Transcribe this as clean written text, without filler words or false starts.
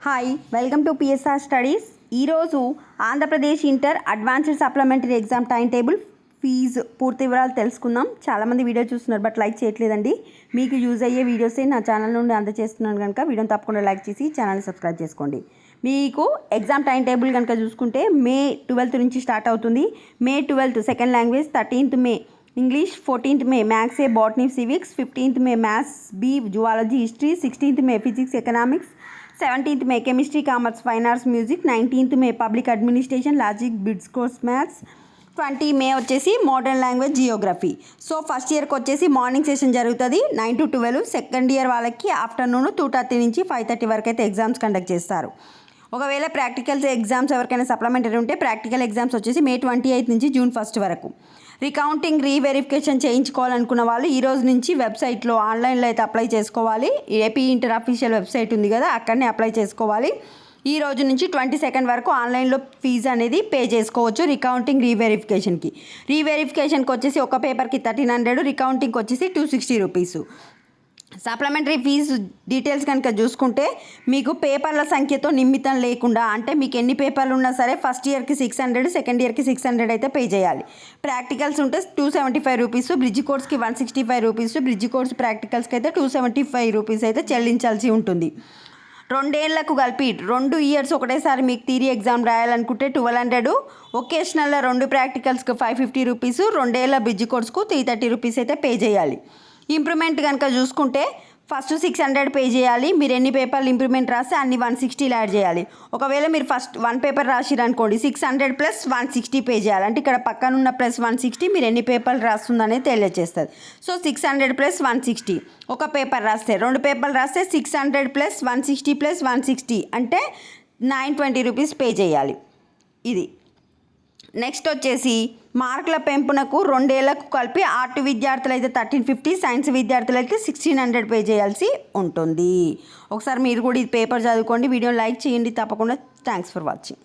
Hi welcome to PSR studies. ఈరోజు Andhra Pradesh inter advanced supplementary exam time table fees పూర్తి వివరాలు తెలుసుకుందాం. చాలామంది వీడియో చూస్తున్నారు బట్ లైక్ చేయట్లేదండి. మీకు యూజ్ అయ్యే వీడియోసే నా ఛానల్ నుండి అందజేస్తున్నాను కనుక వీడియోని తప్పకుండా లైక్ చేసి ఛానల్ని సబ్స్క్రైబ్ చేసుకోండి. మీకు ఎగ్జామ్ టైం టేబుల్ కనుక చూసుకుంటే May 12th నుంచి స్టార్ట్ అవుతుంది. May 12th second language, 13th May English, 14th May maths A, botany, civics, 15th May maths B, zoology, history, 16th May physics, economics, 17th May chemistry, commerce, fine arts, music, 19th May public administration, logic, bits course, maths, 20 May వచ్చేసి modern language, geography. So first ఇయర్కి వచ్చేసి morning session జరుగుతుంది 9 to 12. Second year వాళ్ళకి afternoon 2:30 నుంచి 5:30 వరకు అయితే exams conduct చేస్తారు. ఒకవేళ ప్రాక్టికల్స్ ఎగ్జామ్స్ ఎవరికైనా సప్లిమెంటరీ ఉంటే ప్రాక్టికల్ ఎగ్జామ్స్ వచ్చేసి May 28 నుంచి June 1 వరకు. రీకౌంటింగ్ రీవెరిఫికేషన్ చేయించుకోవాలనుకున్న వాళ్ళు ఈ రోజు నుంచి వెబ్సైట్లో ఆన్లైన్లో అయితే అప్లై చేసుకోవాలి. ఏపీ ఇంటర్ అఫీషియల్ వెబ్సైట్ ఉంది కదా, అక్కడనే అప్లై చేసుకోవాలి. ఈ రోజు నుంచి 22 వరకు ఆన్లైన్లో ఫీజు అనేది పే చేసుకోవచ్చు రీకౌంటింగ్ రీవెరిఫికేషన్కి. రీవెరిఫికేషన్కి వచ్చేసి ఒక పేపర్కి 1300, రీకౌంటింగ్కి వచ్చేసి 260 రూపీస్. సప్లిమెంటరీ ఫీజు డీటెయిల్స్ కనుక చూసుకుంటే మీకు పేపర్ల సంఖ్యతో నిమిత్తం లేకుండా, అంటే మీకు ఎన్ని పేపర్లు ఉన్నా సరే ఫస్ట్ ఇయర్కి 600, సెకండ్ ఇయర్కి 600 అయితే పే చేయాలి. ప్రాక్టికల్స్ ఉంటే 275 రూపీస్, బ్రిడ్జ్ కోర్స్కి 165 రూపీస్, బ్రిడ్జ్ కోర్స్ ప్రాక్టికల్స్కి అయితే 275 రూపీస్ అయితే చెల్లించాల్సి ఉంటుంది. 2 ఏళ్లకు కలిపి 2 ఇయర్స్ ఒకటేసారి మీకు థియరీ ఎగ్జామ్ రాయాలనుకుంటే 1200, ఒకేషనల్లో 2 ప్రాక్టికల్స్కి 550 రూపీస్, 2 ఏళ్ళ బ్రిడ్జ్ కోర్స్కు 330 రూపీస్ అయితే పే చేయాలి. ఇంప్రూవ్మెంట్ కనుక చూసుకుంటే ఫస్ట్ 600 పే చేయాలి. మీరు ఎన్ని పేపర్లు ఇంప్రూవ్మెంట్ రాస్తే అన్ని 160 యాడ్ చేయాలి. ఒకవేళ మీరు ఫస్ట్ 1 పేపర్ రాసిరనుకోండి 600 ప్లస్ 160 పే చేయాలి. అంటే ఇక్కడ పక్కనున్న ప్లస్ 160 మీరు ఎన్ని పేపర్లు రాస్తుందనేది తెలియజేస్తుంది. So 600 plus 160. ఒక పేపర్ రాస్తే 2 పేపర్లు రాస్తే 600 ప్లస్ 160 ప్లస్ 160 అంటే 920 రూపీస్ పే చేయాలి. ఇది నెక్స్ట్ వచ్చేసి మార్కుల పెంపునకు 2 ఏళ్లకు కలిపి ఆర్ట్ విద్యార్థులు అయితే 1350, సైన్స్ విద్యార్థులు అయితే 1600 పే చేయాల్సి ఉంటుంది. ఒకసారి మీరు కూడా ఇది పేపర్ చదువుకోండి. వీడియోని లైక్ చేయండి తప్పకుండా. Thanks for watching.